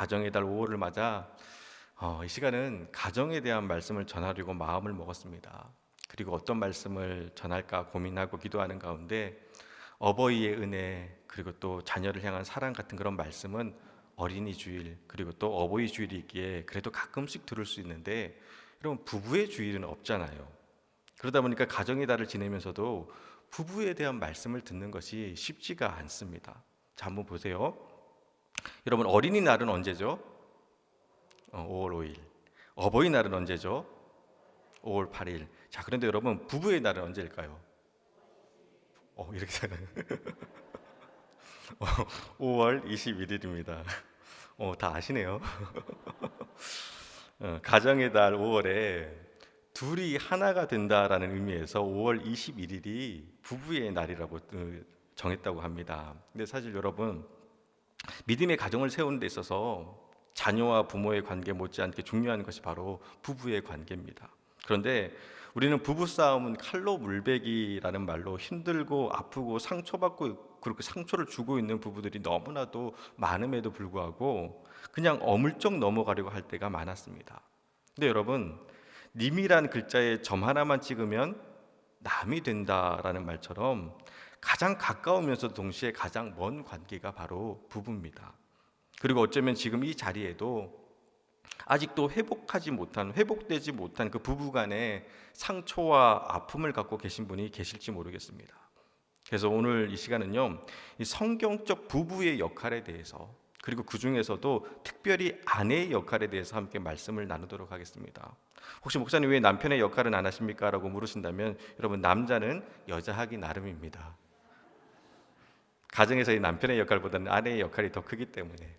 가정의 달 5월을 맞아 이 시간은 가정에 대한 말씀을 전하려고 마음을 먹었습니다. 그리고 어떤 말씀을 전할까 고민하고 기도하는 가운데 어버이의 은혜 그리고 또 자녀를 향한 사랑 같은 그런 말씀은 어린이 주일 그리고 또 어버이 주일이 있기에 그래도 가끔씩 들을 수 있는데, 여러분 부부의 주일은 없잖아요. 그러다 보니까 가정의 달을 지내면서도 부부에 대한 말씀을 듣는 것이 쉽지가 않습니다. 자, 한번 보세요. 여러분, 어린이날은 언제죠? 5월 5일. 어버이날은 언제죠? 5월 8일. 자, 그런데 여러분 부부의 날은 언제일까요? 이렇게 생각해요. 5월 21일입니다. 다 아시네요. 가정의 달 5월에 둘이 하나가 된다라는 의미에서 5월 21일이 부부의 날이라고 정했다고 합니다. 근데 사실 여러분, 믿음의 가정을 세우는 데 있어서 자녀와 부모의 관계 못지않게 중요한 것이 바로 부부의 관계입니다. 그런데 우리는 부부싸움은 칼로 물베기라는 말로 힘들고 아프고 상처받고 그렇게 상처를 주고 있는 부부들이 너무나도 많음에도 불구하고 그냥 어물쩍 넘어가려고 할 때가 많았습니다. 근데 여러분, 님이란 글자에 점 하나만 찍으면 남이 된다라는 말처럼 가장 가까우면서 동시에 가장 먼 관계가 바로 부부입니다. 그리고 어쩌면 지금 이 자리에도 아직도 회복되지 못한 그 부부간의 상처와 아픔을 갖고 계신 분이 계실지 모르겠습니다. 그래서 오늘 이 시간은요, 이 성경적 부부의 역할에 대해서, 그리고 그 중에서도 특별히 아내의 역할에 대해서 함께 말씀을 나누도록 하겠습니다. 혹시 목사님 왜 남편의 역할은 안 하십니까? 라고 물으신다면, 여러분, 남자는 여자 하기 나름입니다. 가정에서의 남편의 역할보다는 아내의 역할이 더 크기 때문에.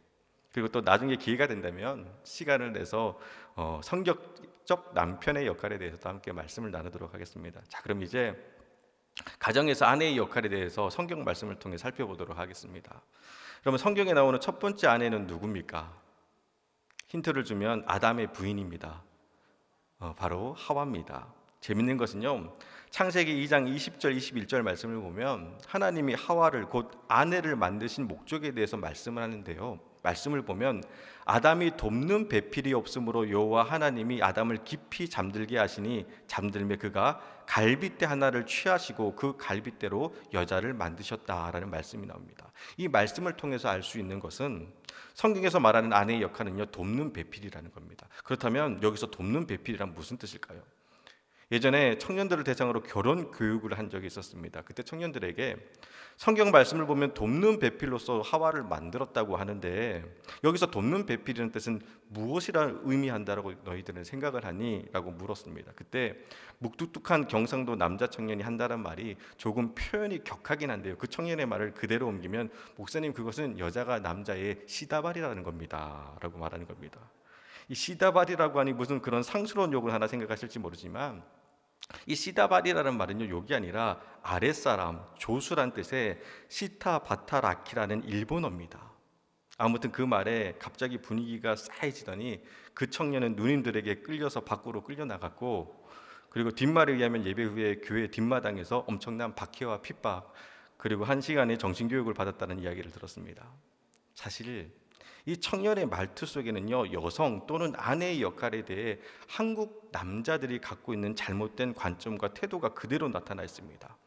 그리고 또 나중에 기회가 된다면 시간을 내서 성격적 남편의 역할에 대해서도 함께 말씀을 나누도록 하겠습니다. 자, 그럼 이제 가정에서 아내의 역할에 대해서 성경 말씀을 통해 살펴보도록 하겠습니다. 그러면 성경에 나오는 첫 번째 아내는 누굽니까? 힌트를 주면 아담의 부인입니다. 바로 하와입니다. 재밌는 것은요, 창세기 2장 20절 21절 말씀을 보면 하나님이 하와를 곧 아내를 만드신 목적에 대해서 말씀을 하는데요, 말씀을 보면 아담이 돕는 배필이 없으므로 여호와 하나님이 아담을 깊이 잠들게 하시니 잠들매 그가 갈빗대 하나를 취하시고 그 갈빗대로 여자를 만드셨다라는 말씀이 나옵니다. 이 말씀을 통해서 알 수 있는 것은 성경에서 말하는 아내의 역할은요, 돕는 배필이라는 겁니다. 그렇다면 여기서 돕는 배필이란 무슨 뜻일까요? 예전에 청년들을 대상으로 결혼 교육을 한 적이 있었습니다. 그때 청년들에게 성경 말씀을 보면 돕는 배필로서 하와를 만들었다고 하는데, 여기서 돕는 배필이라는 뜻은 무엇이라 의미한다라고 너희들은 생각을 하니? 라고 물었습니다. 그때 묵뚝뚝한 경상도 남자 청년이 한다는 말이 조금 표현이 격하긴 한데요, 그 청년의 말을 그대로 옮기면 목사님, 그것은 여자가 남자의 시다발이라는 겁니다 라고 말하는 겁니다. 이 시다발이라고 하니 무슨 그런 상스러운 욕을 하나 생각하실지 모르지만, 이 시다발이라는 말은요, 욕이 아니라 아랫사람, 조수란 뜻의 시타바타라키라는 일본어입니다. 아무튼 그 말에 갑자기 분위기가 싸해지더니 그 청년은 누님들에게 끌려서 밖으로 끌려나갔고, 그리고 뒷말에 의하면 예배 후에 교회 뒷마당에서 엄청난 박해와 핍박, 그리고 1시간의 정신교육을 받았다는 이야기를 들었습니다. 사실 이 청년의 말투 속에는요, 여성 또는 아내의 역할에 대해 한국 남자들이 갖고 있는 잘못된 관점과 태도가 그대로 나타나 있습니다.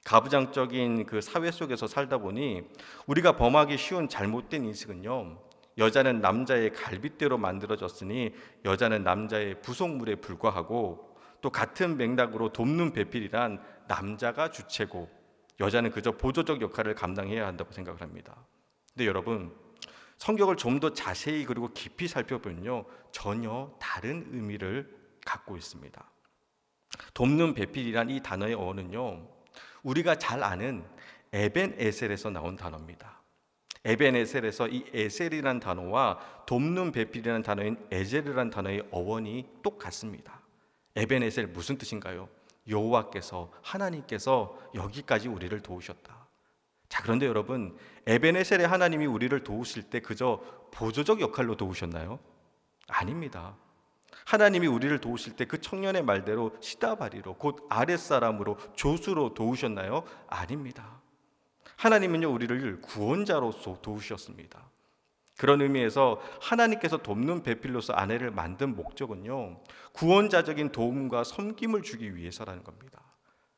가부장적인 그 사회 속에서 살다 보니 우리가 범하기 쉬운 잘못된 인식은요, 여자는 남자의 갈빗대로 만들어졌으니 여자는 남자의 부속물에 불과하고, 또 같은 맥락으로 돕는 배필이란 남자가 주체고 여자는 그저 보조적 역할을 감당해야 한다고 생각을 합니다. 근데 여러분, 성경을 좀 더 자세히 그리고 깊이 살펴보면요, 전혀 다른 의미를 갖고 있습니다. 돕는 배필이란 이 단어의 어원은요, 우리가 잘 아는 에벤에셀에서 나온 단어입니다. 에벤에셀에서 이 에셀이라는 단어와 돕는 배필이라는 단어인 에젤이라는 단어의 어원이 똑같습니다. 에벤에셀 무슨 뜻인가요? 여호와께서, 하나님께서 여기까지 우리를 도우셨다. 자, 그런데 여러분, 에벤에셀의 하나님이 우리를 도우실 때 그저 보조적 역할로 도우셨나요? 아닙니다. 하나님이 우리를 도우실 때 그 청년의 말대로 시다바리로, 곧 아랫사람으로, 조수로 도우셨나요? 아닙니다. 하나님은요, 우리를 구원자로서 도우셨습니다. 그런 의미에서 하나님께서 돕는 배필로서 아내를 만든 목적은요, 구원자적인 도움과 섬김을 주기 위해서라는 겁니다.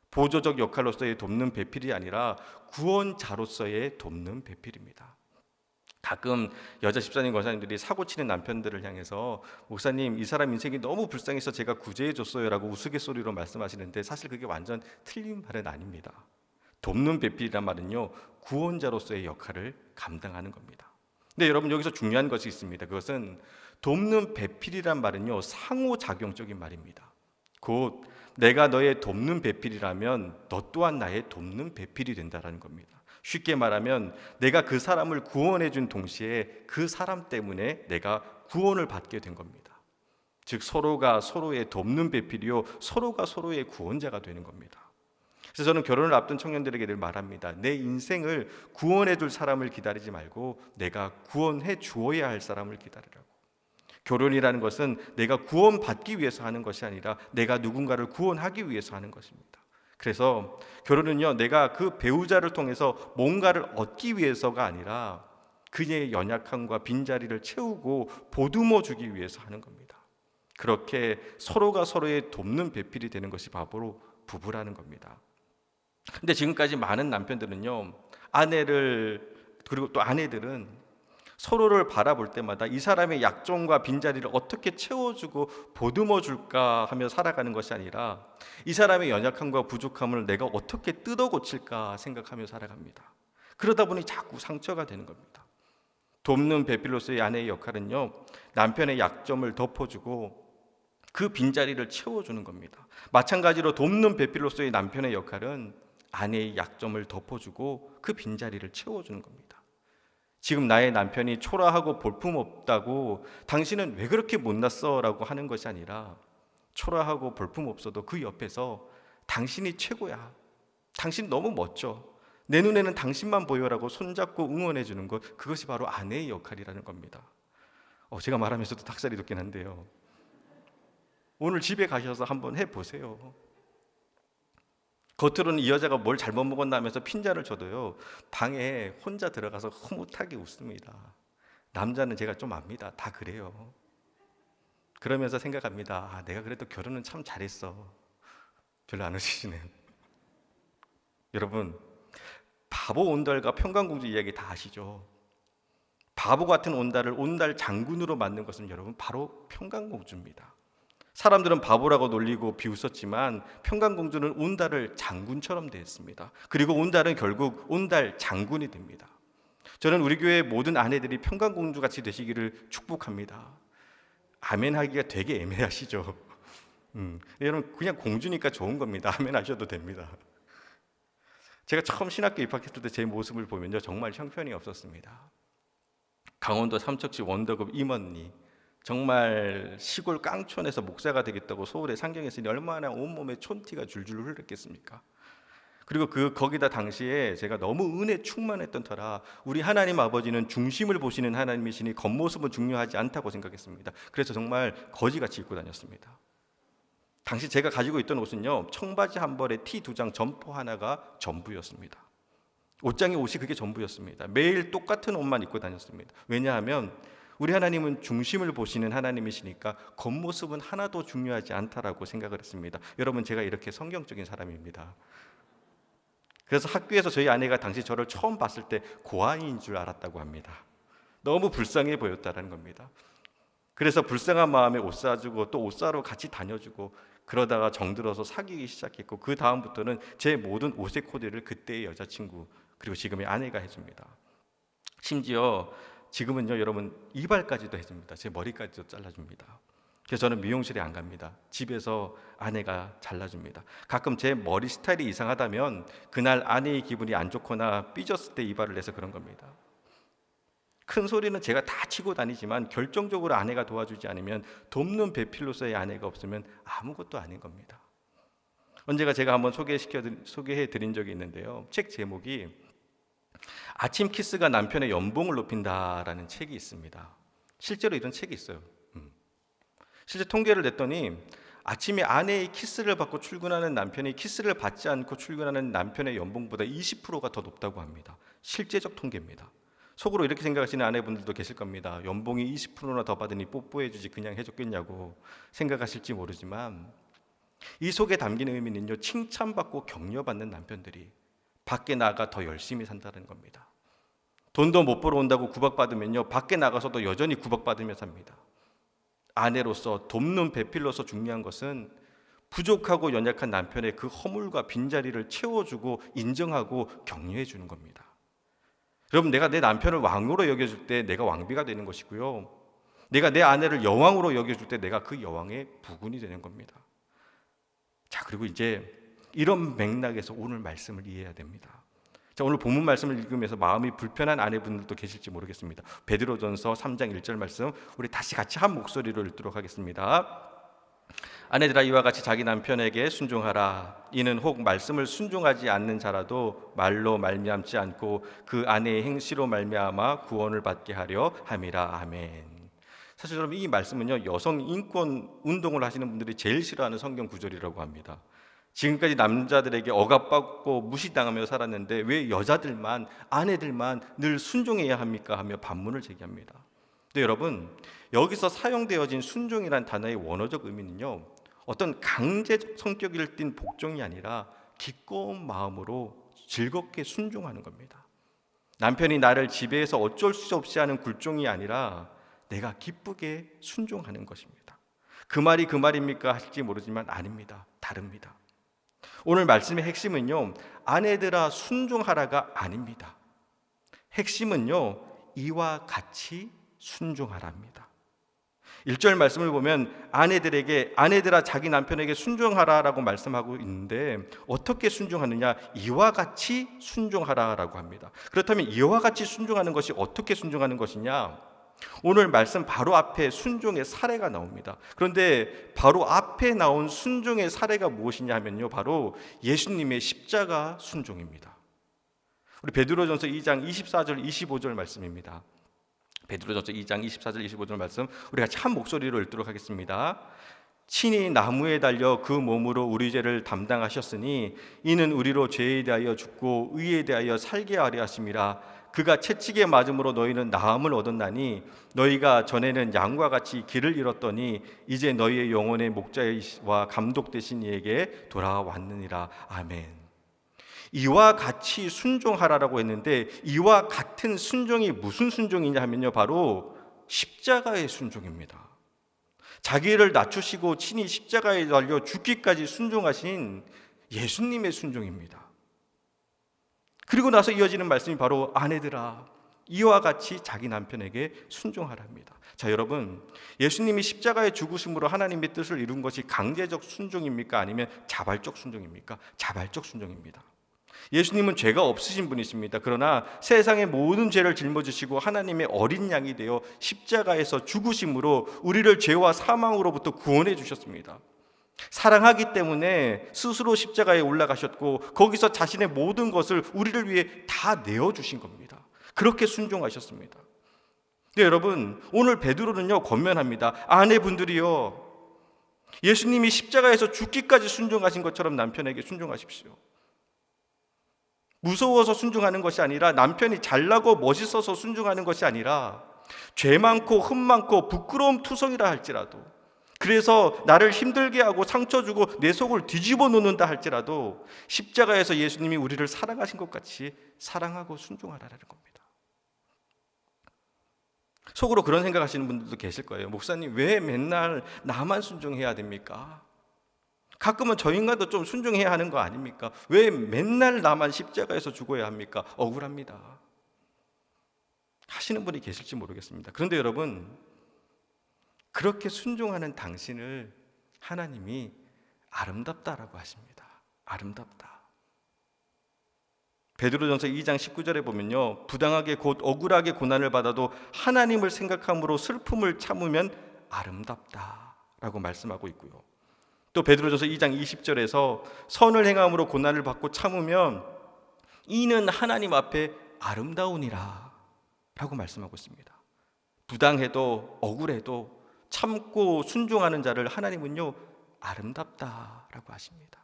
보조적 역할로서의 돕는 배필이 아니라 구원자로서의 돕는 배필입니다. 가끔 여자 집사님 권사님들이 사고 치는 남편들을 향해서 목사님, 이 사람 인생이 너무 불쌍해서 제가 구제해 줬어요라고 우스갯소리로 말씀하시는데, 사실 그게 완전 틀린 말은 아닙니다. 돕는 배필이란 말은요, 구원자로서의 역할을 감당하는 겁니다. 근데 여러분, 여기서 중요한 것이 있습니다. 그것은 돕는 배필이란 말은요, 상호작용적인 말입니다. 곧 내가 너의 돕는 배필이라면 너 또한 나의 돕는 배필이 된다라는 겁니다. 쉽게 말하면 내가 그 사람을 구원해 준 동시에 그 사람 때문에 내가 구원을 받게 된 겁니다. 즉 서로가 서로의 돕는 배필이요, 서로가 서로의 구원자가 되는 겁니다. 그래서 저는 결혼을 앞둔 청년들에게 늘 말합니다. 내 인생을 구원해 줄 사람을 기다리지 말고 내가 구원해 주어야 할 사람을 기다리라고. 결혼이라는 것은 내가 구원받기 위해서 하는 것이 아니라 내가 누군가를 구원하기 위해서 하는 것입니다. 그래서 결혼은요, 내가 그 배우자를 통해서 뭔가를 얻기 위해서가 아니라 그녀의 연약함과 빈자리를 채우고 보듬어 주기 위해서 하는 겁니다. 그렇게 서로가 서로의 돕는 배필이 되는 것이 바로 부부라는 겁니다. 근데 지금까지 많은 남편들은요, 아내를, 그리고 또 아내들은 서로를 바라볼 때마다 이 사람의 약점과 빈자리를 어떻게 채워주고 보듬어 줄까 하며 살아가는 것이 아니라 이 사람의 연약함과 부족함을 내가 어떻게 뜯어 고칠까 생각하며 살아갑니다. 그러다 보니 자꾸 상처가 되는 겁니다. 돕는 배필로서의 아내의 역할은요, 남편의 약점을 덮어주고 그 빈자리를 채워주는 겁니다. 마찬가지로 돕는 배필로서의 남편의 역할은 아내의 약점을 덮어주고 그 빈자리를 채워주는 겁니다. 지금 나의 남편이 초라하고 볼품없다고 당신은 왜 그렇게 못났어? 라고 하는 것이 아니라 초라하고 볼품없어도 그 옆에서 당신이 최고야, 당신 너무 멋져, 내 눈에는 당신만 보여라고 손잡고 응원해 주는 것, 그것이 바로 아내의 역할이라는 겁니다. 제가 말하면서도 닭살이 돋긴 한데요, 오늘 집에 가셔서 한번 해보세요. 겉으로는 이 여자가 뭘 잘못 먹었나 하면서 핀잔을 쳐도요, 방에 혼자 들어가서 흐뭇하게 웃습니다. 남자는 제가 좀 압니다. 다 그래요. 그러면서 생각합니다. 내가 그래도 결혼은 참 잘했어. 별로 안 웃으시네요. 여러분, 바보 온달과 평강공주 이야기 다 아시죠? 바보 같은 온달을 온달 장군으로 만든 것은 여러분 바로 평강공주입니다. 사람들은 바보라고 놀리고 비웃었지만 평강공주는 온달을 장군처럼 대했습니다. 그리고 온달은 결국 온달 장군이 됩니다. 저는 우리 교회 모든 아내들이 평강공주 같이 되시기를 축복합니다. 아멘 하기가 되게 애매하시죠? 여러분, 그냥 공주니까 좋은 겁니다. 아멘 하셔도 됩니다. 제가 처음 신학교 입학했을 때 제 모습을 보면요, 정말 형편이 없었습니다. 강원도 삼척시 원더급 임원니, 정말 시골 깡촌에서 목사가 되겠다고 서울에 상경했으니 얼마나 온몸에 촌티가 줄줄 흐르겠습니까? 그리고 거기다 당시에 제가 너무 은혜 충만했던 터라 우리 하나님 아버지는 중심을 보시는 하나님이시니 겉모습은 중요하지 않다고 생각했습니다. 그래서 정말 거지같이 입고 다녔습니다. 당시 제가 가지고 있던 옷은요, 청바지 한 벌에 티 2장, 점퍼 하나가 전부였습니다. 옷장에 옷이 그게 전부였습니다. 매일 똑같은 옷만 입고 다녔습니다. 왜냐하면 우리 하나님은 중심을 보시는 하나님이시니까 겉모습은 하나도 중요하지 않다라고 생각을 했습니다. 여러분, 제가 이렇게 성경적인 사람입니다. 그래서 학교에서 저희 아내가 당시 저를 처음 봤을 때 고아이인 줄 알았다고 합니다. 너무 불쌍해 보였다는 겁니다. 그래서 불쌍한 마음에 옷 사주고 또 옷 사러 같이 다녀주고 그러다가 정들어서 사귀기 시작했고, 그 다음부터는 제 모든 옷의 코디를 그때의 여자친구, 그리고 지금의 아내가 해줍니다. 심지어 지금은요, 여러분, 이발까지도 해줍니다. 제 머리까지도 잘라줍니다. 그래서 저는 미용실에 안 갑니다. 집에서 아내가 잘라줍니다. 가끔 제 머리 스타일이 이상하다면 그날 아내의 기분이 안 좋거나 삐졌을 때 이발을 해서 그런 겁니다. 큰 소리는 제가 다 치고 다니지만 결정적으로 아내가 도와주지 않으면, 돕는 배필로서의 아내가 없으면 아무것도 아닌 겁니다. 언제가 제가 한번 소개해 드린 적이 있는데요, 책 제목이 아침 키스가 남편의 연봉을 높인다라는 책이 있습니다. 실제로 이런 책이 있어요. 실제 통계를 냈더니 아침에 아내의 키스를 받고 출근하는 남편이 키스를 받지 않고 출근하는 남편의 연봉보다 20%가 더 높다고 합니다. 실제적 통계입니다. 속으로 이렇게 생각하시는 아내분들도 계실 겁니다. 연봉이 20%나 더 받으니 뽀뽀해주지 그냥 해줬겠냐고 생각하실지 모르지만, 이 속에 담긴 의미는요, 칭찬받고 격려받는 남편들이 밖에 나가 더 열심히 산다는 겁니다. 돈도 못 벌어온다고 구박받으면요, 밖에 나가서도 여전히 구박받으며 삽니다. 아내로서, 돕는 배필로서 중요한 것은 부족하고 연약한 남편의 그 허물과 빈자리를 채워주고 인정하고 격려해 주는 겁니다. 여러분, 내가 내 남편을 왕으로 여겨줄 때 내가 왕비가 되는 것이고요, 내가 내 아내를 여왕으로 여겨줄 때 내가 그 여왕의 부군이 되는 겁니다. 자, 그리고 이제 이런 맥락에서 오늘 말씀을 이해해야 됩니다. 자, 오늘 본문 말씀을 읽으면서 마음이 불편한 아내분들도 계실지 모르겠습니다. 베드로전서 3장 1절 말씀, 우리 다시 같이 한 목소리로 읽도록 하겠습니다. 아내들아, 이와 같이 자기 남편에게 순종하라. 이는 혹 말씀을 순종하지 않는 자라도 말로 말미암지 않고 그 아내의 행실로 말미암아 구원을 받게 하려 함이라. 아멘. 사실 여러분, 이 말씀은요, 여성 인권 운동을 하시는 분들이 제일 싫어하는 성경 구절이라고 합니다. 지금까지 남자들에게 억압받고 무시당하며 살았는데 왜 여자들만, 아내들만 늘 순종해야 합니까? 하며 반문을 제기합니다. 근데 여러분, 여기서 사용되어진 순종이란 단어의 원어적 의미는요, 어떤 강제적 성격을 띤 복종이 아니라 기꺼운 마음으로 즐겁게 순종하는 겁니다. 남편이 나를 지배해서 어쩔 수 없이 하는 굴종이 아니라 내가 기쁘게 순종하는 것입니다. 그 말이 그 말입니까? 하실지 모르지만 아닙니다. 다릅니다. 오늘 말씀의 핵심은요, 아내들아 순종하라가 아닙니다. 핵심은요, 이와 같이 순종하라입니다. 1절 말씀을 보면 아내들에게, 아내들아 자기 남편에게 순종하라라고 말씀하고 있는데, 어떻게 순종하느냐? 이와 같이 순종하라라고 합니다. 그렇다면 이와 같이 순종하는 것이 어떻게 순종하는 것이냐? 오늘 말씀 바로 앞에 순종의 사례가 나옵니다. 그런데 바로 앞에 나온 순종의 사례가 무엇이냐 하면요, 바로 예수님의 십자가 순종입니다. 우리 베드로전서 2장 24절 25절 말씀입니다. 베드로전서 2장 24절 25절 말씀, 우리 같이 한 목소리로 읽도록 하겠습니다. 친히 나무에 달려 그 몸으로 우리 죄를 담당하셨으니 이는 우리로 죄에 대하여 죽고 의에 대하여 살게 하려 하심이라. 그가 채찍에 맞음으로 너희는 나음을 얻었나니 너희가 전에는 양과 같이 길을 잃었더니 이제 너희의 영혼의 목자와 감독 되신 이에게 돌아왔느니라. 아멘. 이와 같이 순종하라라고 했는데, 이와 같은 순종이 무슨 순종이냐 하면요, 바로 십자가의 순종입니다. 자기를 낮추시고 친히 십자가에 달려 죽기까지 순종하신 예수님의 순종입니다. 그리고 나서 이어지는 말씀이 바로 아내들아 이와 같이 자기 남편에게 순종하랍니다. 자, 여러분, 예수님이 십자가의 죽으심으로 하나님의 뜻을 이룬 것이 강제적 순종입니까? 아니면 자발적 순종입니까? 자발적 순종입니다. 예수님은 죄가 없으신 분이십니다. 그러나 세상의 모든 죄를 짊어지시고 하나님의 어린 양이 되어 십자가에서 죽으심으로 우리를 죄와 사망으로부터 구원해 주셨습니다. 사랑하기 때문에 스스로 십자가에 올라가셨고 거기서 자신의 모든 것을 우리를 위해 다 내어주신 겁니다. 그렇게 순종하셨습니다. 네, 여러분, 오늘 베드로는요 권면합니다. 아내분들이요, 예수님이 십자가에서 죽기까지 순종하신 것처럼 남편에게 순종하십시오. 무서워서 순종하는 것이 아니라, 남편이 잘나고 멋있어서 순종하는 것이 아니라, 죄 많고 흠 많고 부끄러움 투성이라 할지라도, 그래서 나를 힘들게 하고 상처 주고 내 속을 뒤집어 놓는다 할지라도 십자가에서 예수님이 우리를 사랑하신 것 같이 사랑하고 순종하라는 겁니다. 속으로 그런 생각하시는 분들도 계실 거예요. 목사님, 왜 맨날 나만 순종해야 됩니까? 가끔은 저 인간도 좀 순종해야 하는 거 아닙니까? 왜 맨날 나만 십자가에서 죽어야 합니까? 억울합니다 하시는 분이 계실지 모르겠습니다. 그런데 여러분, 그렇게 순종하는 당신을 하나님이 아름답다라고 하십니다. 아름답다. 베드로전서 2장 19절에 보면요, 부당하게 곧 억울하게 고난을 받아도 하나님을 생각함으로 슬픔을 참으면 아름답다라고 말씀하고 있고요. 또 베드로전서 2장 20절에서 선을 행함으로 고난을 받고 참으면 이는 하나님 앞에 아름다우니라 라고 말씀하고 있습니다. 부당해도 억울해도 참고 순종하는 자를 하나님은요 아름답다라고 하십니다.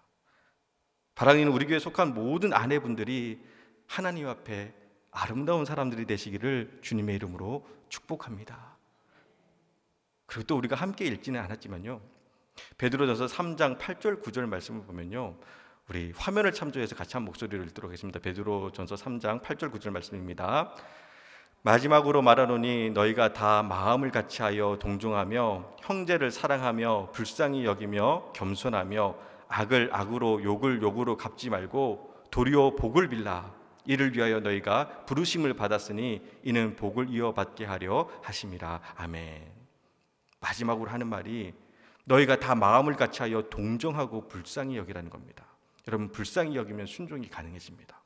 바라기는 우리 교회에 속한 모든 아내분들이 하나님 앞에 아름다운 사람들이 되시기를 주님의 이름으로 축복합니다. 그리고 또 우리가 함께 읽지는 않았지만요, 베드로전서 3장 8절 9절 말씀을 보면요, 우리 화면을 참조해서 같이 한 목소리를 읽도록 하겠습니다. 베드로전서 3장 8절 9절 말씀입니다. 마지막으로 말하노니 너희가 다 마음을 같이하여 동정하며 형제를 사랑하며 불쌍히 여기며 겸손하며 악을 악으로 욕을 욕으로 갚지 말고 도리어 복을 빌라. 이를 위하여 너희가 부르심을 받았으니 이는 복을 이어받게 하려 하심이라. 아멘. 마지막으로 하는 말이 너희가 다 마음을 같이하여 동정하고 불쌍히 여기라는 겁니다. 여러분, 불쌍히 여기면 순종이 가능해집니다.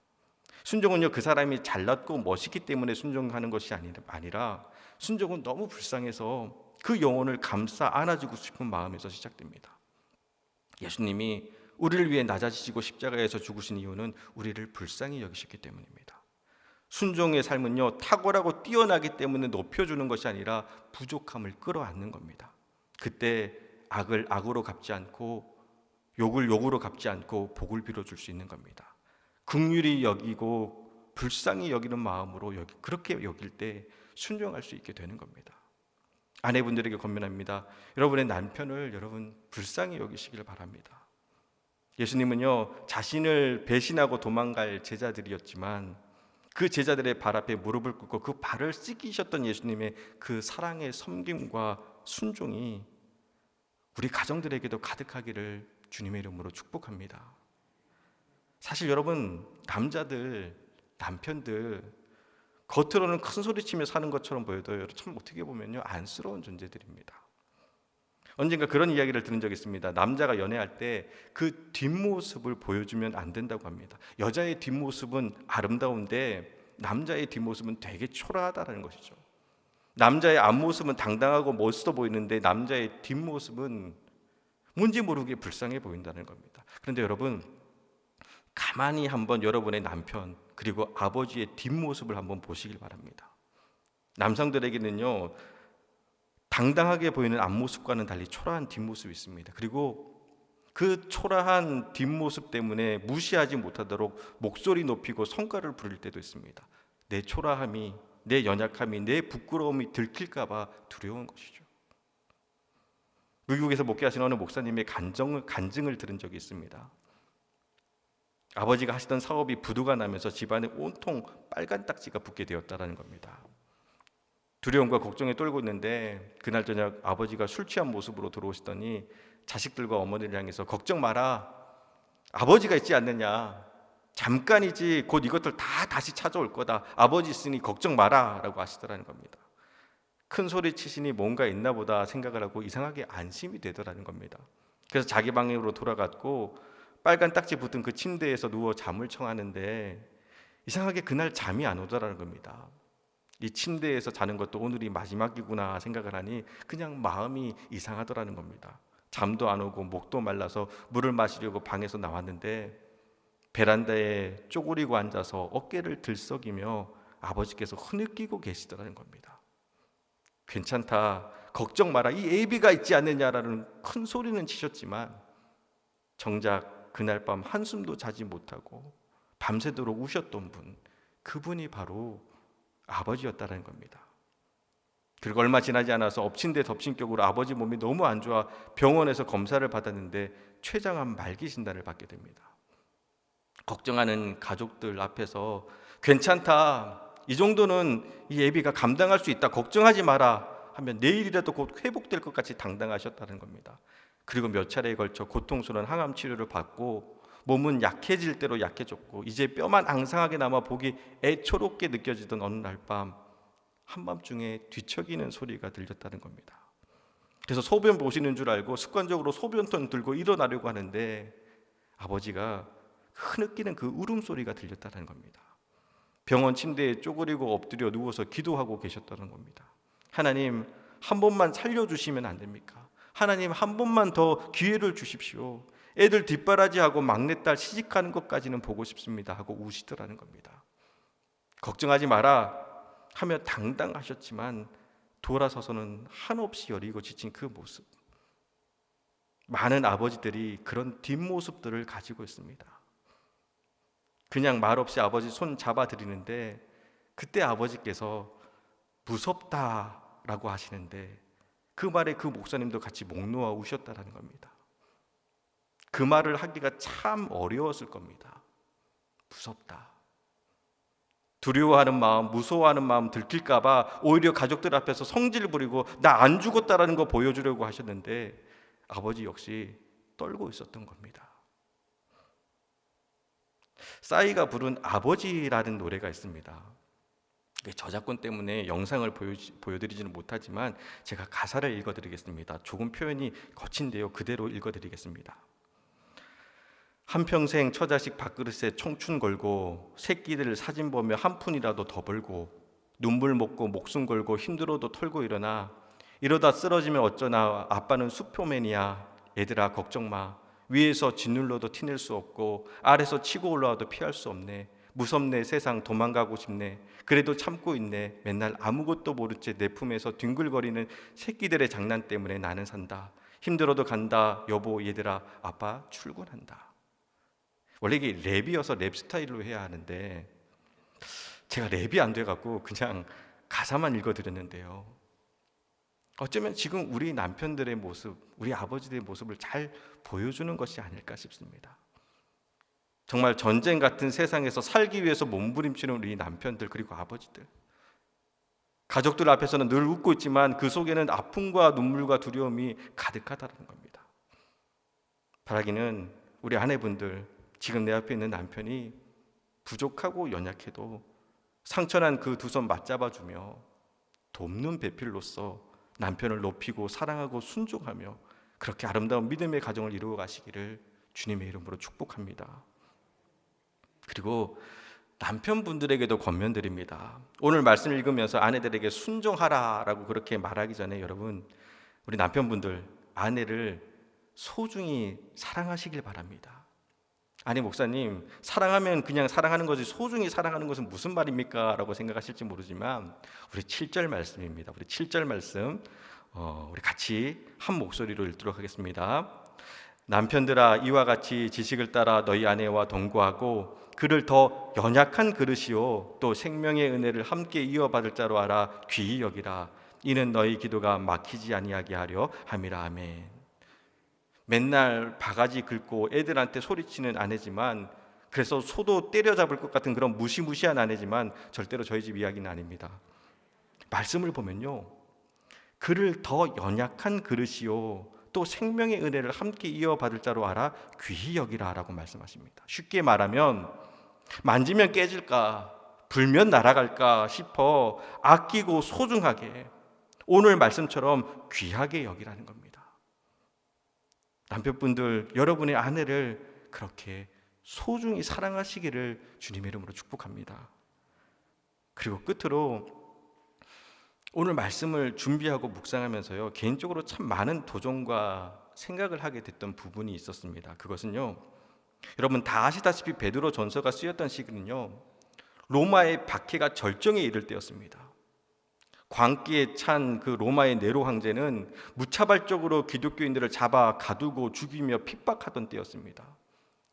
순종은요, 그 사람이 잘났고 멋있기 때문에 순종하는 것이 아니라 순종은 너무 불쌍해서 그 영혼을 감싸 안아주고 싶은 마음에서 시작됩니다. 예수님이 우리를 위해 낮아지시고 십자가에서 죽으신 이유는 우리를 불쌍히 여기셨기 때문입니다. 순종의 삶은요, 탁월하고 뛰어나기 때문에 높여주는 것이 아니라 부족함을 끌어안는 겁니다. 그때 악을 악으로 갚지 않고 욕을 욕으로 갚지 않고 복을 빌어줄 수 있는 겁니다. 긍휼히 여기고 불쌍히 여기는 마음으로 그렇게 여길 때 순종할 수 있게 되는 겁니다. 아내분들에게 권면합니다. 여러분의 남편을 여러분 불쌍히 여기시길 바랍니다. 예수님은요, 자신을 배신하고 도망갈 제자들이었지만 그 제자들의 발 앞에 무릎을 꿇고 그 발을 씻기셨던 예수님의 그 사랑의 섬김과 순종이 우리 가정들에게도 가득하기를 주님의 이름으로 축복합니다. 사실 여러분, 남편들 겉으로는 큰 소리치며 사는 것처럼 보여도 참 어떻게 보면요, 안쓰러운 존재들입니다. 언젠가 그런 이야기를 들은 적이 있습니다. 남자가 연애할 때 그 뒷모습을 보여주면 안 된다고 합니다. 여자의 뒷모습은 아름다운데 남자의 뒷모습은 되게 초라하다는 것이죠. 남자의 앞모습은 당당하고 멋있어 보이는데 남자의 뒷모습은 뭔지 모르게 불쌍해 보인다는 겁니다. 그런데 여러분, 가만히 한번 여러분의 남편 그리고 아버지의 뒷모습을 한번 보시길 바랍니다. 남성들에게는요, 당당하게 보이는 앞모습과는 달리 초라한 뒷모습이 있습니다. 그리고 그 초라한 뒷모습 때문에 무시하지 못하도록 목소리 높이고 성과를 부릴 때도 있습니다. 내 초라함이, 내 연약함이, 내 부끄러움이 들킬까 봐 두려운 것이죠. 미국에서 목회하시는 어느 목사님의 간증을 들은 적이 있습니다. 아버지가 하시던 사업이 부도가 나면서 집안에 온통 빨간 딱지가 붙게 되었다는 겁니다. 두려움과 걱정에 떨고 있는데 그날 저녁 아버지가 술 취한 모습으로 들어오시더니 자식들과 어머니를 향해서 걱정 마라, 아버지가 있지 않느냐, 잠깐이지 곧 이것들 다 다시 찾아올 거다, 아버지 있으니 걱정 마라 라고 하시더라는 겁니다. 큰 소리 치시니 뭔가 있나 보다 생각을 하고 이상하게 안심이 되더라는 겁니다. 그래서 자기 방으로 돌아갔고 빨간 딱지 붙은 그 침대에서 누워 잠을 청하는데 이상하게 그날 잠이 안 오더라는 겁니다. 이 침대에서 자는 것도 오늘이 마지막이구나 생각을 하니 그냥 마음이 이상하더라는 겁니다. 잠도 안 오고 목도 말라서 물을 마시려고 방에서 나왔는데 베란다에 쪼그리고 앉아서 어깨를 들썩이며 아버지께서 흐느끼고 계시더라는 겁니다. 괜찮다, 걱정 마라, 이 애비가 있지 않느냐라는 큰 소리는 치셨지만 정작 그날 밤 한숨도 자지 못하고 밤새도록 우셨던 분, 그분이 바로 아버지였다는 겁니다. 그리고 얼마 지나지 않아서 엎친 데 덮친 격으로 아버지 몸이 너무 안 좋아 병원에서 검사를 받았는데 췌장암 말기 진단을 받게 됩니다. 걱정하는 가족들 앞에서 괜찮다, 이 정도는 이 애비가 감당할 수 있다, 걱정하지 마라 하면 내일이라도 곧 회복될 것 같이 당당하셨다는 겁니다. 그리고 몇 차례에 걸쳐 고통스러운 항암 치료를 받고 몸은 약해질 대로 약해졌고 이제 뼈만 앙상하게 남아 보기 애초롭게 느껴지던 어느 날 밤 한밤중에 뒤척이는 소리가 들렸다는 겁니다. 그래서 소변 보시는 줄 알고 습관적으로 소변통 들고 일어나려고 하는데 아버지가 흐느끼는 그 울음소리가 들렸다는 겁니다. 병원 침대에 쪼그리고 엎드려 누워서 기도하고 계셨다는 겁니다. 하나님, 한 번만 살려주시면 안 됩니까? 하나님, 한 번만 더 기회를 주십시오. 애들 뒷바라지하고 막내딸 시집가는 것까지는 보고 싶습니다 하고 우시더라는 겁니다. 걱정하지 마라 하며 당당하셨지만 돌아서서는 한없이 여리고 지친 그 모습, 많은 아버지들이 그런 뒷모습들을 가지고 있습니다. 그냥 말없이 아버지 손 잡아드리는데 그때 아버지께서 무섭다라고 하시는데 그 말에 그 목사님도 같이 목 놓아 우셨다라는 겁니다. 그 말을 하기가 참 어려웠을 겁니다. 무섭다. 두려워하는 마음, 무서워하는 마음 들킬까 봐 오히려 가족들 앞에서 성질 부리고 나 안 죽었다라는 거 보여주려고 하셨는데 아버지 역시 떨고 있었던 겁니다. 싸이가 부른 아버지라는 노래가 있습니다. 저작권 때문에 영상을 보여드리지는 못하지만 제가 가사를 읽어드리겠습니다. 조금 표현이 거친데요. 그대로 읽어드리겠습니다. 한평생 처자식 밥그릇에 청춘 걸고 새끼들 사진 보며 한 푼이라도 더 벌고 눈물 먹고 목숨 걸고 힘들어도 털고 일어나 이러다 쓰러지면 어쩌나 아빠는 수표맨이야. 얘들아 걱정 마. 위에서 짓눌러도 티낼 수 없고 아래서 치고 올라와도 피할 수 없네. 무섭네. 세상 도망가고 싶네. 그래도 참고 있네. 맨날 아무것도 모른 채 내 품에서 뒹굴거리는 새끼들의 장난 때문에 나는 산다. 힘들어도 간다. 여보 얘들아 아빠 출근한다. 원래 이게 랩이어서 랩 스타일로 해야 하는데 제가 랩이 안 돼갖고 그냥 가사만 읽어드렸는데요. 어쩌면 지금 우리 남편들의 모습, 우리 아버지들의 모습을 잘 보여주는 것이 아닐까 싶습니다. 정말 전쟁 같은 세상에서 살기 위해서 몸부림치는 우리 남편들 그리고 아버지들, 가족들 앞에서는 늘 웃고 있지만 그 속에는 아픔과 눈물과 두려움이 가득하다는 겁니다. 바라기는 우리 아내분들, 지금 내 앞에 있는 남편이 부족하고 연약해도 상처난 그 두 손 맞잡아주며 돕는 배필로서 남편을 높이고 사랑하고 순종하며 그렇게 아름다운 믿음의 가정을 이루어 가시기를 주님의 이름으로 축복합니다. 그리고 남편분들에게도 권면드립니다. 오늘 말씀 읽으면서 아내들에게 순종하라라고 그렇게 말하기 전에 여러분, 우리 남편분들 아내를 소중히 사랑하시길 바랍니다. 아니 목사님, 사랑하면 그냥 사랑하는 거지 소중히 사랑하는 것은 무슨 말입니까? 라고 생각하실지 모르지만 우리 7절 말씀입니다. 우리 7절 말씀 우리 같이 한 목소리로 읽도록 하겠습니다. 남편들아 이와 같이 지식을 따라 너희 아내와 동거하고 그를 더 연약한 그릇이요 또 생명의 은혜를 함께 이어받을 자로 알아 귀히 여기라. 이는 너희 기도가 막히지 아니하게 하려 함이라. 아멘. 맨날 바가지 긁고 애들한테 소리치는 아내지만 그래서 소도 때려잡을 것 같은 그런 무시무시한 아내지만 절대로 저희 집 이야기는 아닙니다. 말씀을 보면요, 그를 더 연약한 그릇이요 또 생명의 은혜를 함께 이어받을 자로 알아 귀히 여기라 라고 말씀하십니다. 쉽게 말하면 만지면 깨질까 불면 날아갈까 싶어 아끼고 소중하게 오늘 말씀처럼 귀하게 여기라는 겁니다. 남편분들, 여러분의 아내를 그렇게 소중히 사랑하시기를 주님의 이름으로 축복합니다. 그리고 끝으로 오늘 말씀을 준비하고 묵상하면서요, 개인적으로 참 많은 도전과 생각을 하게 됐던 부분이 있었습니다. 그것은요, 여러분 다 아시다시피 베드로 전서가 쓰였던 시기는요, 로마의 박해가 절정에 이를 때였습니다. 광기에 찬 그 로마의 네로 황제는 무차별적으로 기독교인들을 잡아 가두고 죽이며 핍박하던 때였습니다.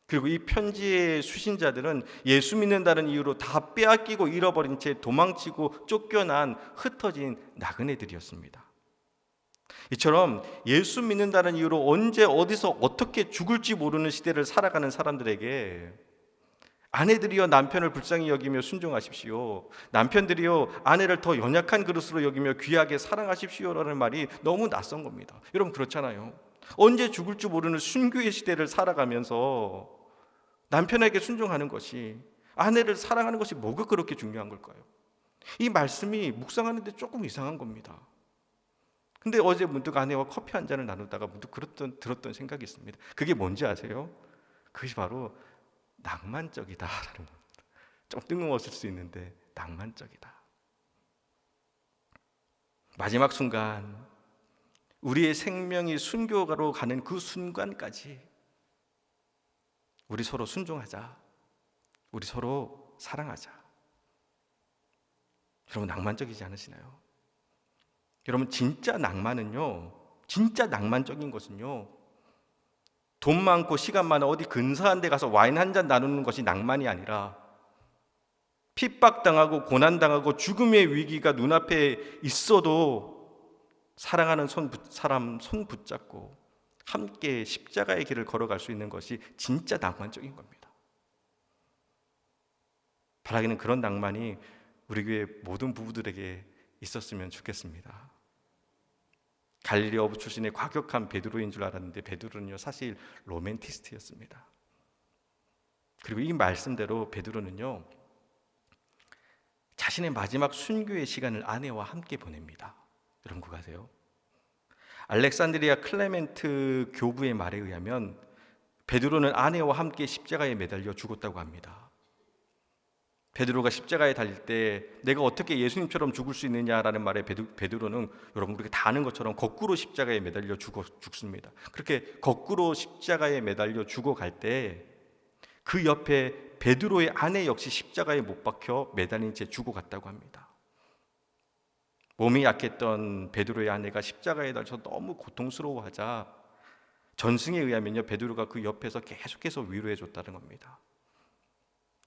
그리고 이 편지의 수신자들은 예수 믿는다는 이유로 다 빼앗기고 잃어버린 채 도망치고 쫓겨난 흩어진 나그네들이었습니다. 이처럼 예수 믿는다는 이유로 언제 어디서 어떻게 죽을지 모르는 시대를 살아가는 사람들에게 아내들이여 남편을 불쌍히 여기며 순종하십시오. 남편들이여 아내를 더 연약한 그릇으로 여기며 귀하게 사랑하십시오라는 말이 너무 낯선 겁니다. 여러분 그렇잖아요. 언제 죽을 줄 모르는 순교의 시대를 살아가면서 남편에게 순종하는 것이, 아내를 사랑하는 것이 뭐가 그렇게 중요한 걸까요? 이 말씀이 묵상하는데 조금 이상한 겁니다. 근데 어제 문득 아내와 커피 한 잔을 나누다가 문득 들었던 생각이 있습니다. 그게 뭔지 아세요? 그것이 바로 낭만적이다라는 겁니다. 좀 뜬금없을 수 있는데 낭만적이다. 마지막 순간, 우리의 생명이 순교가로 가는 그 순간까지 우리 서로 순종하자. 우리 서로 사랑하자. 여러분 낭만적이지 않으시나요? 여러분 진짜 낭만은요, 진짜 낭만적인 것은요, 돈 많고 시간 많아 어디 근사한 데 가서 와인 한 잔 나누는 것이 낭만이 아니라 핍박당하고 고난당하고 죽음의 위기가 눈앞에 있어도 사랑하는 사람 손 붙잡고 함께 십자가의 길을 걸어갈 수 있는 것이 진짜 낭만적인 겁니다. 바라기는 그런 낭만이 우리 교회 모든 부부들에게 있었으면 좋겠습니다. 갈릴리 어부 출신의 과격한 베드로인 줄 알았는데 베드로는요 사실 로맨티스트였습니다. 그리고 이 말씀대로 베드로는요 자신의 마지막 순교의 시간을 아내와 함께 보냅니다. 여러분 그거 아세요? 알렉산드리아 클레멘트 교부의 말에 의하면 베드로는 아내와 함께 십자가에 매달려 죽었다고 합니다. 베드로가 십자가에 달릴 때 내가 어떻게 예수님처럼 죽을 수 있느냐라는 말에 베드로는 여러분 우리가 다 아는 것처럼 거꾸로 십자가에 매달려 죽습니다. 그렇게 거꾸로 십자가에 매달려 죽어갈 때 그 옆에 베드로의 아내 역시 십자가에 못 박혀 매달린 채 죽어갔다고 합니다. 몸이 약했던 베드로의 아내가 십자가에 달려서 너무 고통스러워하자 전승에 의하면요 베드로가 그 옆에서 계속해서 위로해 줬다는 겁니다.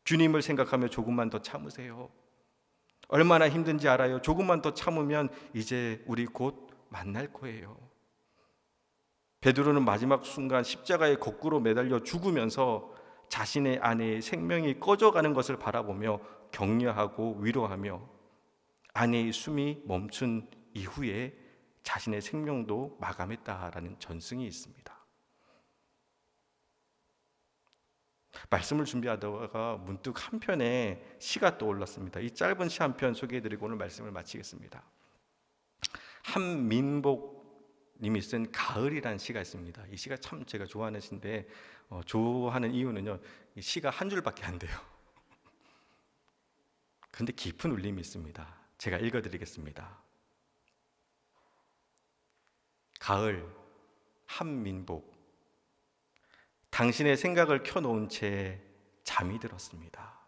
주님을 생각하며 조금만 더 참으세요. 얼마나 힘든지 알아요. 조금만 더 참으면 이제 우리 곧 만날 거예요. 베드로는 마지막 순간 십자가에 거꾸로 매달려 죽으면서 자신의 아내의 생명이 꺼져가는 것을 바라보며 격려하고 위로하며 아내의 숨이 멈춘 이후에 자신의 생명도 마감했다라는 전승이 있습니다. 말씀을 준비하다가 문득 한 편의 시가 떠올랐습니다. 이 짧은 시 한 편 소개해드리고 오늘 말씀을 마치겠습니다. 한민복 님이 쓴 가을이라는 시가 있습니다. 이 시가 참 제가 좋아하는 시인데 좋아하는 이유는요 이 시가 한 줄밖에 안 돼요. 그런데 깊은 울림이 있습니다. 제가 읽어드리겠습니다. 가을 한민복 당신의 생각을 켜놓은 채 잠이 들었습니다.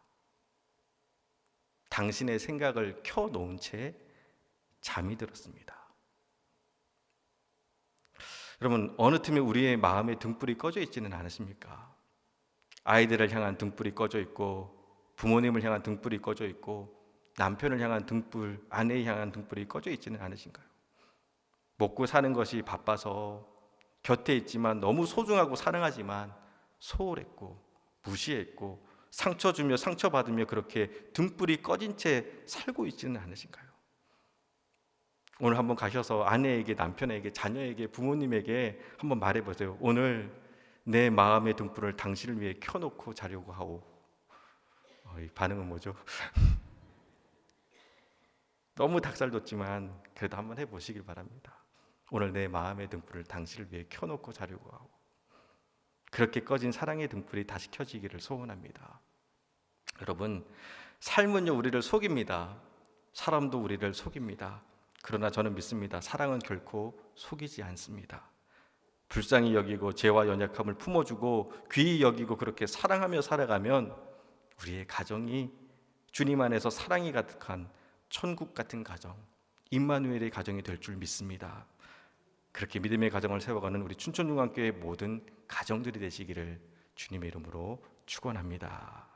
당신의 생각을 켜놓은 채 잠이 들었습니다. 여러분 어느 틈에 우리의 마음에 등불이 꺼져 있지는 않으십니까? 아이들을 향한 등불이 꺼져 있고 부모님을 향한 등불이 꺼져 있고 남편을 향한 등불, 아내를 향한 등불이 꺼져 있지는 않으신가요? 먹고 사는 것이 바빠서 곁에 있지만 너무 소중하고 사랑하지만 소홀했고 무시했고 상처 주며 상처받으며 그렇게 등불이 꺼진 채 살고 있지는 않으신가요? 오늘 한번 가셔서 아내에게, 남편에게, 자녀에게, 부모님에게 한번 말해보세요. 오늘 내 마음의 등불을 당신을 위해 켜놓고 자려고 하오. 이 반응은 뭐죠? 너무 닭살 돋지만 그래도 한번 해보시길 바랍니다. 오늘 내 마음의 등불을 당신을 위해 켜놓고 자려고 하오. 그렇게 꺼진 사랑의 등불이 다시 켜지기를 소원합니다. 여러분, 삶은요 우리를 속입니다. 사람도 우리를 속입니다. 그러나 저는 믿습니다. 사랑은 결코 속이지 않습니다. 불쌍히 여기고 죄와 연약함을 품어주고 귀히 여기고 그렇게 사랑하며 살아가면 우리의 가정이 주님 안에서 사랑이 가득한 천국 같은 가정, 임마누엘의 가정이 될 줄 믿습니다. 그렇게 믿음의 가정을 세워가는 우리 춘천중앙교회 모든 가정들이 되시기를 주님의 이름으로 축원합니다.